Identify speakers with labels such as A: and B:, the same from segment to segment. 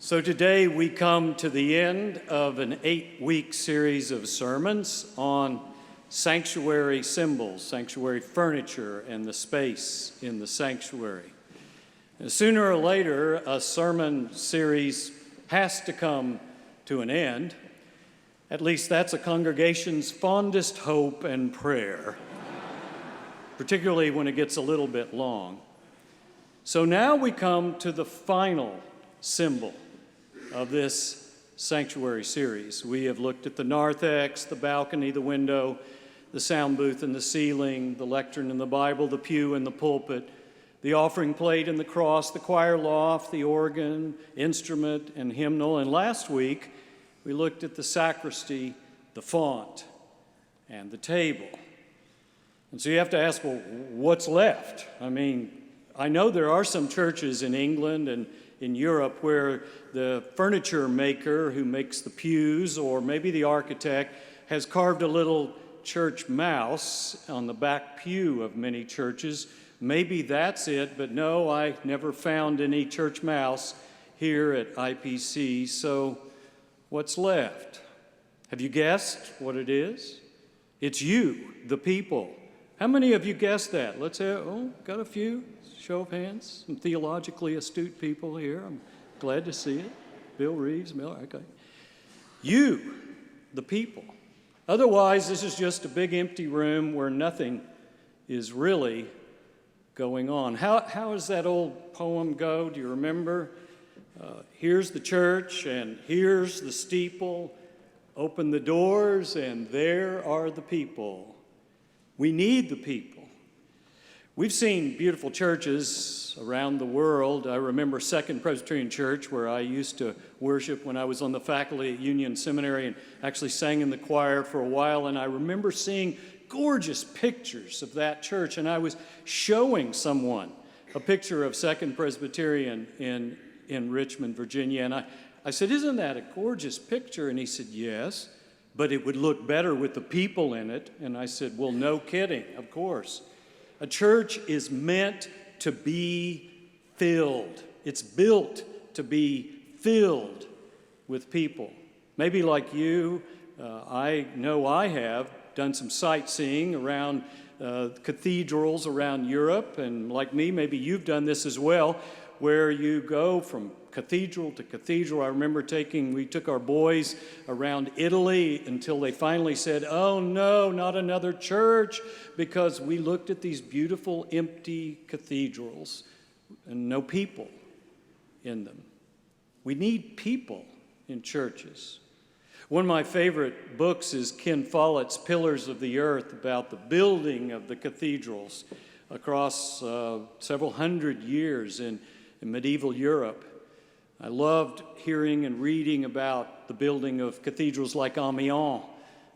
A: So today we come to the end of an 8-week series of sermons on sanctuary symbols, sanctuary furniture, and the space in the sanctuary. And sooner or later, a sermon series has to come to an end. At least that's a congregation's fondest hope and prayer, particularly when it gets a little bit long. So now we come to the final symbol of this sanctuary series. We have looked at the narthex, the balcony, the window, the sound booth and the ceiling, the lectern and the Bible, the pew and the pulpit, the offering plate and the cross, the choir loft, the organ, instrument, and hymnal. And last week, we looked at the sacristy, the font, and the table. And so you have to ask, well, what's left? I mean, I know there are some churches in England and in Europe where the furniture maker who makes the pews, or maybe the architect, has carved a little church mouse on the back pew of many churches. Maybe that's it, but no, I never found any church mouse here at IPC. So what's left? Have you guessed what it is? It's you, the people. How many of you guessed that? Let's have, got a few. Show of hands. Some theologically astute people here. I'm glad to see it. Bill Reeves, Miller, okay. You, the people. Otherwise, this is just a big empty room where nothing is really going on. How does that old poem go? Do you remember? Here's the church, and here's the steeple. Open the doors, and there are the people. We need the people. We've seen beautiful churches around the world. I remember Second Presbyterian Church, where I used to worship when I was on the faculty at Union Seminary and actually sang in the choir for a while. And I remember seeing gorgeous pictures of that church. And I was showing someone a picture of Second Presbyterian in Richmond, Virginia. And I said, "Isn't that a gorgeous picture?" And he said, "Yes, but it would look better with the people in it." And I said, "Well, no kidding, of course." A church is meant to be filled. It's built to be filled with people. Maybe like you, I know I have done some sightseeing around cathedrals around Europe, and like me, maybe you've done this as well, where you go from cathedral to cathedral. I remember we took our boys around Italy until they finally said, "Oh no, not another church," because we looked at these beautiful empty cathedrals and no people in them. We need people in churches. One of my favorite books is Ken Follett's Pillars of the Earth, about the building of the cathedrals across several hundred years in medieval Europe. I loved hearing and reading about the building of cathedrals like Amiens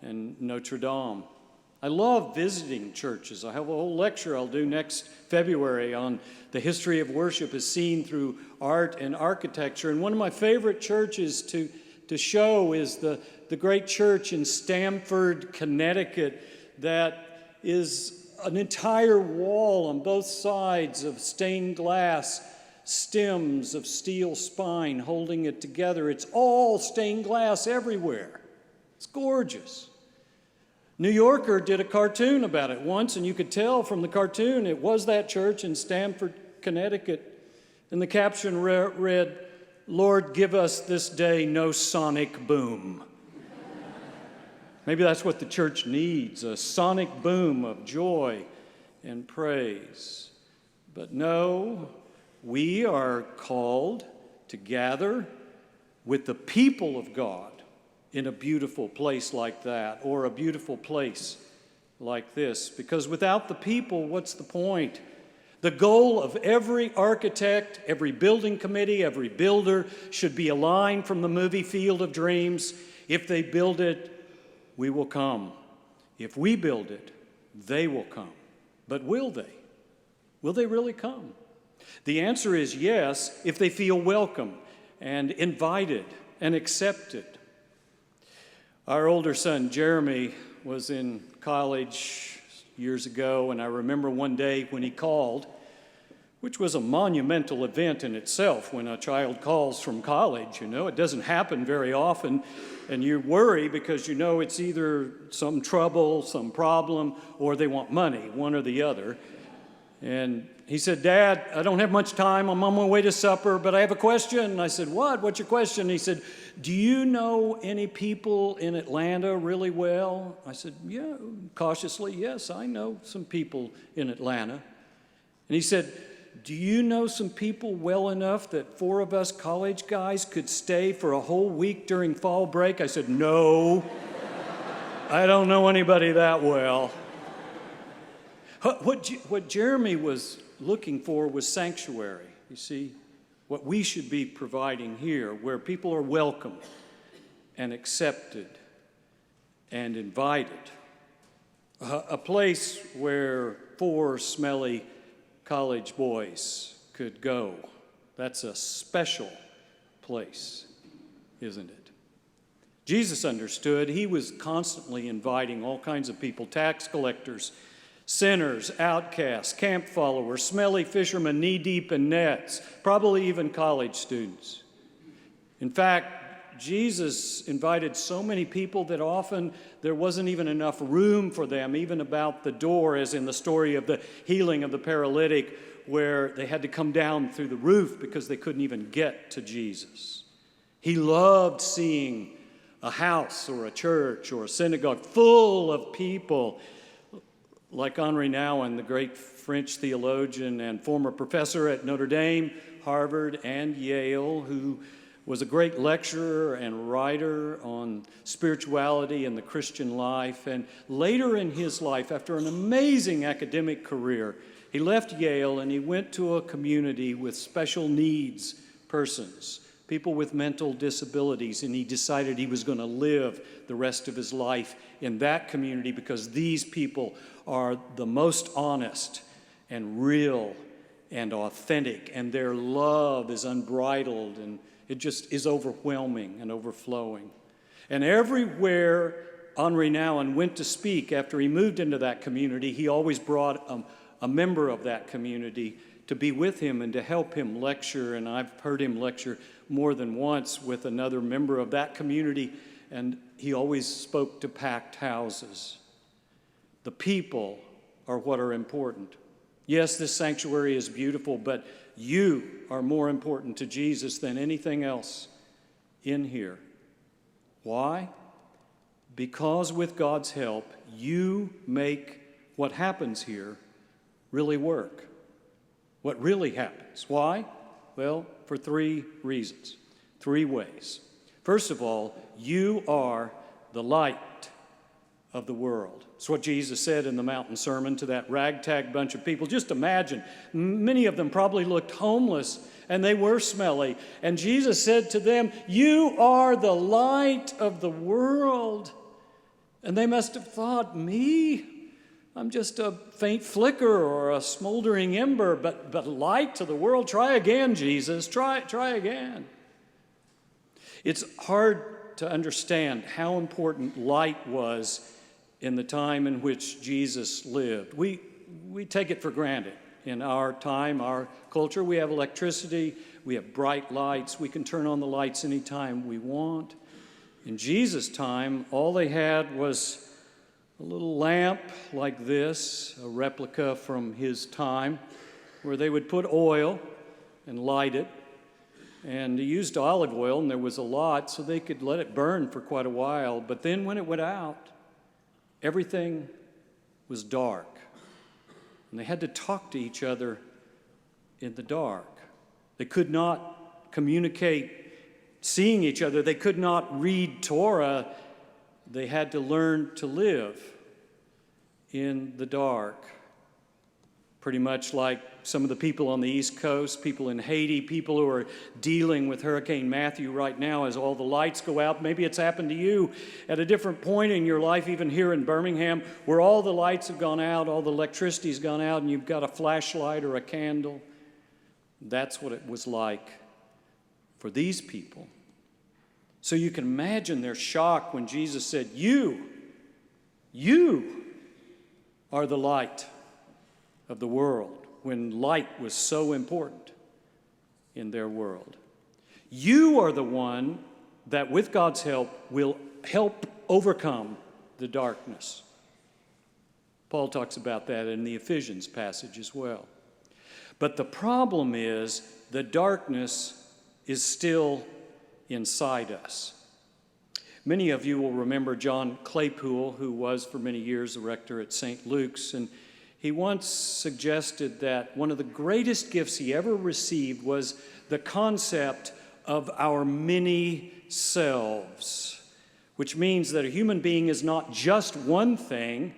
A: and Notre Dame. I love visiting churches. I have a whole lecture I'll do next February on the history of worship as seen through art and architecture. And one of my favorite churches to show is the great church in Stamford, Connecticut, that is an entire wall on both sides of stained glass, stems of steel spine holding it together. It's all stained glass everywhere. It's gorgeous. New Yorker did a cartoon about it once, and you could tell from the cartoon it was that church in Stamford, Connecticut. And the caption read, "Lord, give us this day no sonic boom." Maybe that's what the church needs, a sonic boom of joy and praise. But no, we are called to gather with the people of God in a beautiful place like that, or a beautiful place like this. Because without the people, what's the point? The goal of every architect, every building committee, every builder should be a line from the movie Field of Dreams. If they build it, we will come. If we build it, they will come. But will they? Will they really come? The answer is yes, if they feel welcome and invited and accepted. Our older son, Jeremy, was in college years ago, and I remember one day when he called which was a monumental event in itself when a child calls from college. It doesn't happen very often, and you worry because it's either some trouble, some problem, or they want money, one or the other. And he said, "Dad, I don't have much time. I'm on my way to supper, but I have a question." And I said, "What? What's your question?" And he said, "Do you know any people in Atlanta really well?" I said, "Yeah," cautiously, "Yes, I know some people in Atlanta." And he said, "Do you know some people well enough that 4 of us college guys could stay for a whole week during fall break?" I said, "No, I don't know anybody that well." What Jeremy was looking for was sanctuary, you see, what we should be providing here, where people are welcomed and accepted and invited. A place where 4 smelly college boys could go. That's a special place, isn't it? Jesus understood. He was constantly inviting all kinds of people, tax collectors, sinners, outcasts, camp followers, smelly fishermen knee-deep in nets, probably even college students. In fact, Jesus invited so many people that often there wasn't even enough room for them, even about the door, as in the story of the healing of the paralytic, where they had to come down through the roof because they couldn't even get to Jesus. He loved seeing a house or a church or a synagogue full of people like Henri Nouwen, the great French theologian and former professor at Notre Dame, Harvard, and Yale, who was a great lecturer and writer on spirituality and the Christian life. And later in his life, after an amazing academic career, he left Yale and he went to a community with special needs persons, people with mental disabilities, and he decided he was going to live the rest of his life in that community because these people are the most honest and real and authentic, and their love is unbridled, and it just is overwhelming and overflowing. And everywhere Henri Nouwen went to speak after he moved into that community, he always brought a member of that community to be with him and to help him lecture. And I've heard him lecture more than once with another member of that community, and he always spoke to packed houses. The people are what are important. Yes, this sanctuary is beautiful, but you are more important to Jesus than anything else in here. Why? Because with God's help, you make what happens here really work. What really happens. Why? Well, for 3 reasons, 3 ways. First of all, you are the light of the world. It's what Jesus said in the mountain sermon to that ragtag bunch of people. Just imagine, many of them probably looked homeless and they were smelly. And Jesus said to them, "You are the light of the world." And they must have thought, "Me? I'm just a faint flicker or a smoldering ember, but light to the world? Try again, Jesus. Try again." It's hard to understand how important light was in the time in which Jesus lived. We take it for granted. In our time, our culture, we have electricity, we have bright lights, we can turn on the lights anytime we want. In Jesus' time, all they had was a little lamp like this, a replica from his time, where they would put oil and light it. And they used olive oil, and there was a lot, so they could let it burn for quite a while. But then when it went out, everything was dark. And they had to talk to each other in the dark. They could not communicate seeing each other. They could not read Torah. They had to learn to live in the dark. Pretty much like some of the people on the East Coast, people in Haiti, people who are dealing with Hurricane Matthew right now as all the lights go out. Maybe it's happened to you at a different point in your life, even here in Birmingham, where all the lights have gone out, all the electricity's gone out, and you've got a flashlight or a candle. That's what it was like for these people. So you can imagine their shock when Jesus said, You are the light of the world. when light was so important in their world. You are the one that, with God's help, will help overcome the darkness. Paul talks about that in the Ephesians passage as well. But the problem is the darkness is still inside us. Many of you will remember John Claypool, who was for many years a rector at St. Luke's, and he once suggested that one of the greatest gifts he ever received was the concept of our many selves, which means that a human being is not just one thing,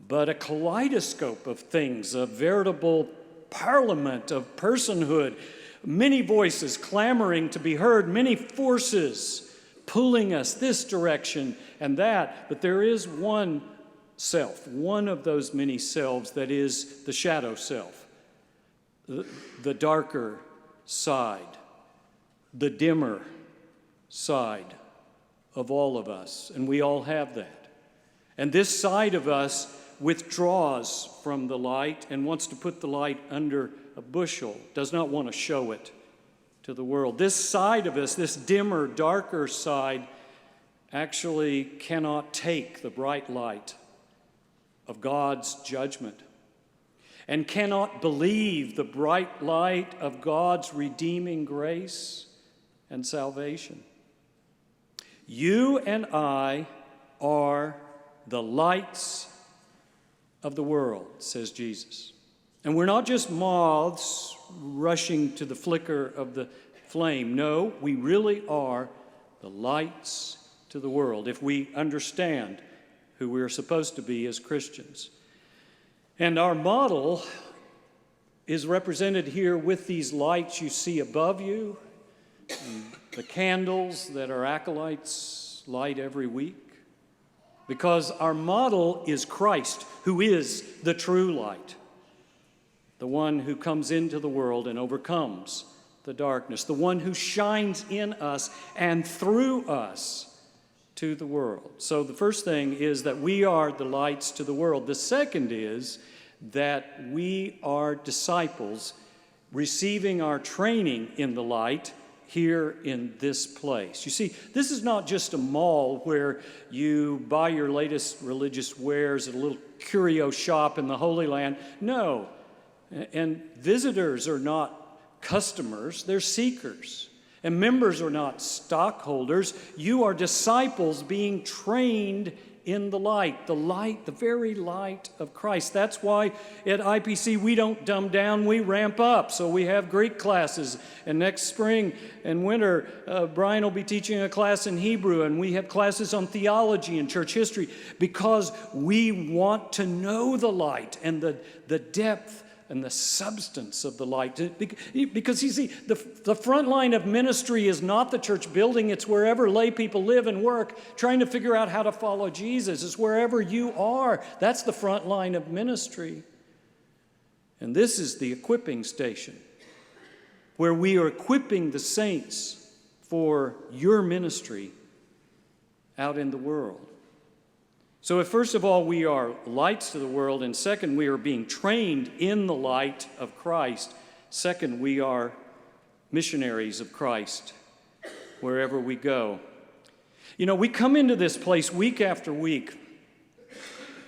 A: but a kaleidoscope of things, a veritable parliament of personhood, many voices clamoring to be heard, many forces pulling us this direction and that. But there is one self, one of those many selves that is the shadow self, the darker side, the dimmer side of all of us. And we all have that. And this side of us withdraws from the light and wants to put the light under a bushel, does not want to show it to the world. This side of us, this dimmer, darker side, actually cannot take the bright light of God's judgment and cannot believe the bright light of God's redeeming grace and salvation. You and I are the lights of the world, says Jesus. And we're not just moths rushing to the flicker of the flame. No, we really are the lights to the world if we understand who we're supposed to be as Christians. And our model is represented here with these lights you see above you, the candles that our acolytes light every week. Because our model is Christ, who is the true light, the one who comes into the world and overcomes the darkness, the one who shines in us and through us to the world. So the first thing is that we are the lights to the world. The second is that we are disciples receiving our training in the light here in this place. You see, this is not just a mall where you buy your latest religious wares at a little curio shop in the Holy Land. No. And visitors are not customers, they're seekers. And members are not stockholders. You are disciples being trained in the light, the very light of Christ. That's why at IPC we don't dumb down, we ramp up. So we have Greek classes, and next spring and winter, Brian will be teaching a class in Hebrew, and we have classes on theology and church history, because we want to know the light and the depth and the substance of the light. Because you see, the front line of ministry is not the church building. It's wherever lay people live and work, trying to figure out how to follow Jesus. It's wherever you are. That's the front line of ministry. And this is the equipping station, where we are equipping the saints for your ministry out in the world. So if first of all we are lights to the world, and second we are being trained in the light of Christ, second we are missionaries of Christ wherever we go. You know, we come into this place week after week.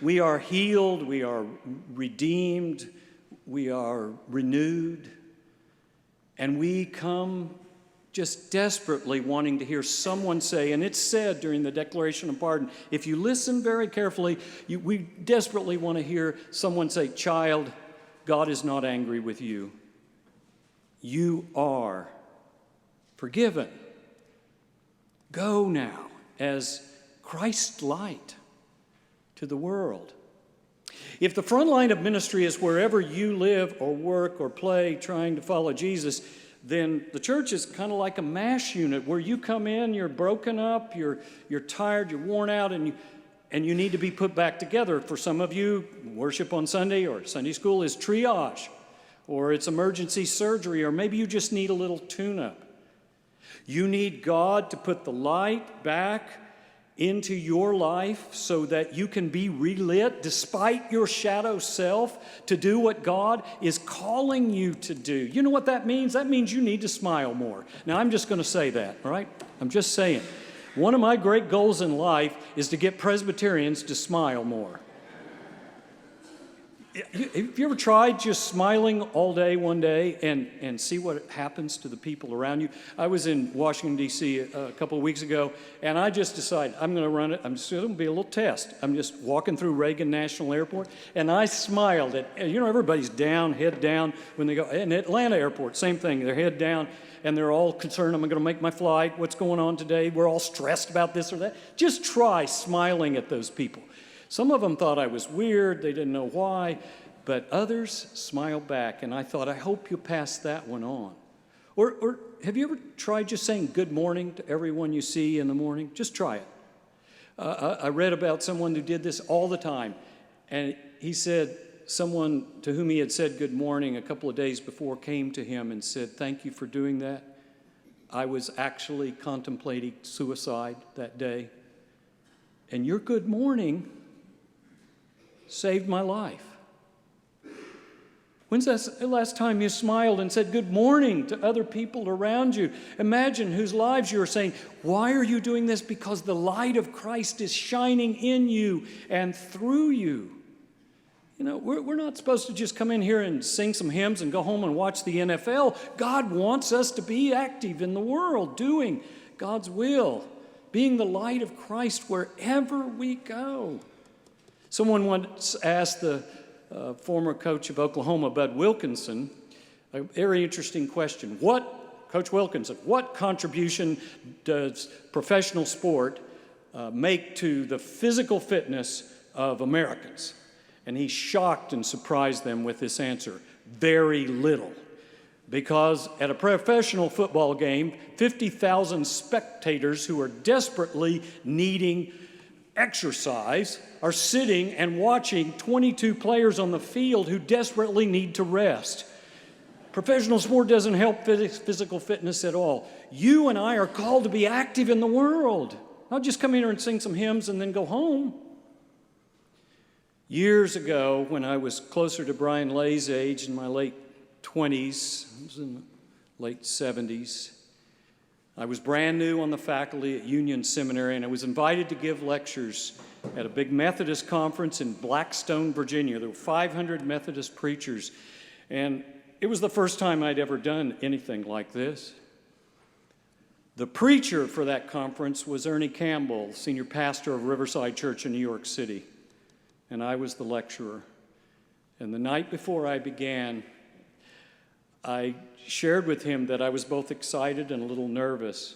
A: We are healed, we are redeemed, we are renewed, and we come just desperately wanting to hear someone say, and it's said during the Declaration of Pardon, if you listen very carefully, we desperately want to hear someone say, "Child, God is not angry with you. You are forgiven. Go now as Christ's light to the world." If the front line of ministry is wherever you live or work or play trying to follow Jesus, then the church is kind of like a MASH unit where you come in, you're broken up, you're tired, you're worn out, and you need to be put back together. For some of you, worship on Sunday or Sunday school is triage, or it's emergency surgery, or maybe you just need a little tune-up. You need God to put the light back into your life so that you can be relit despite your shadow self to do what God is calling you to do. You know what that means? That means you need to smile more. Now, I'm just going to say that, all right? I'm just saying. One of my great goals in life is to get Presbyterians to smile more. Have you ever tried just smiling all day one day and see what happens to the people around you? I was in Washington, D.C. a couple of weeks ago, and I just decided I'm going to run it. I'm just going to be a little test. I'm just walking through Reagan National Airport, and I smiled at, everybody's down, head down when they go. In Atlanta Airport, same thing. They're head down, and they're all concerned, am I going to make my flight? What's going on today? We're all stressed about this or that. Just try smiling at those people. Some of them thought I was weird. They didn't know why. But others smiled back, and I thought, I hope you'll pass that one on. Or have you ever tried just saying good morning to everyone you see in the morning? Just try it. I read about someone who did this all the time, and he said someone to whom he had said good morning a couple of days before came to him and said, thank you for doing that. I was actually contemplating suicide that day, and your good morning saved my life. When's the last time you smiled and said good morning to other people around you? Imagine whose lives you are saying, why are you doing this? Because the light of Christ is shining in you and through you. We're not supposed to just come in here and sing some hymns and go home and watch the NFL. God wants us to be active in the world, doing God's will, being the light of Christ wherever we go. Someone once asked the former coach of Oklahoma, Bud Wilkinson, a very interesting question. Coach Wilkinson, what contribution does professional sport make to the physical fitness of Americans? And he shocked and surprised them with this answer: very little. Because at a professional football game, 50,000 spectators who are desperately needing exercise are sitting and watching 22 players on the field who desperately need to rest. Professional sport doesn't help physical fitness at all. You and I are called to be active in the world, not just come here and sing some hymns and then go home. Years ago, when I was closer to Brian Lay's age, in my late 20s, I was in the late 70s, I was brand new on the faculty at Union Seminary, and I was invited to give lectures at a big Methodist conference in Blackstone, Virginia. There were 500 Methodist preachers, and it was the first time I'd ever done anything like this. The preacher for that conference was Ernie Campbell, senior pastor of Riverside Church in New York City, and I was the lecturer. And the night before I began, I shared with him that I was both excited and a little nervous.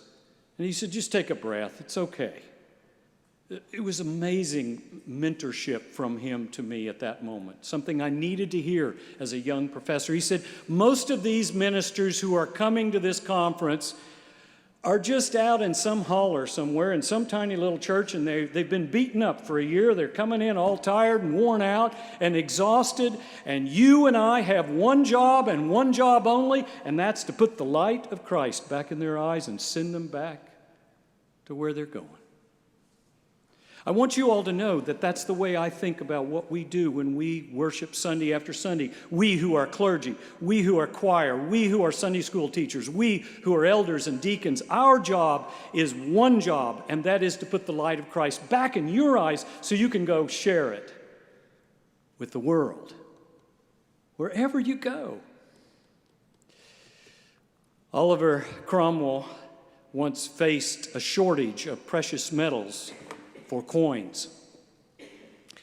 A: And he said, just take a breath, it's okay. It was amazing mentorship from him to me at that moment, something I needed to hear as a young professor. He said, most of these ministers who are coming to this conference are just out in some holler somewhere in some tiny little church, and they've been beaten up for a year. They're coming in all tired and worn out and exhausted, and you and I have one job and one job only, and that's to put the light of Christ back in their eyes and send them back to where they're going. I want you all to know that that's the way I think about what we do when we worship Sunday after Sunday. We who are clergy, we who are choir, we who are Sunday school teachers, we who are elders and deacons, our job is one job, and that is to put the light of Christ back in your eyes so you can go share it with the world, wherever you go. Oliver Cromwell once faced a shortage of precious metals for coins.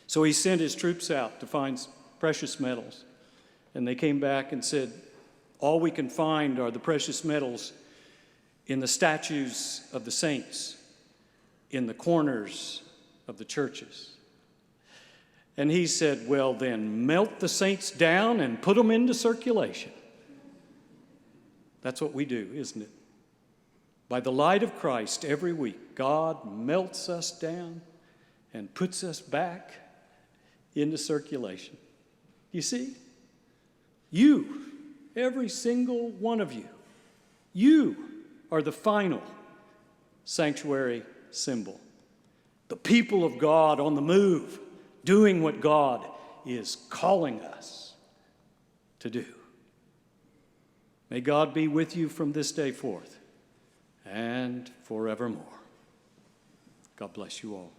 A: So he sent his troops out to find precious metals. And they came back and said, all we can find are the precious metals in the statues of the saints, in the corners of the churches. And he said, well, then melt the saints down and put them into circulation. That's what we do, isn't it? By the light of Christ every week, God melts us down and puts us back into circulation. You see? You, every single one of you are the final sanctuary symbol. the people of God on the move, doing what God is calling us to do. May God be with you from this day forth and forevermore. God bless you all.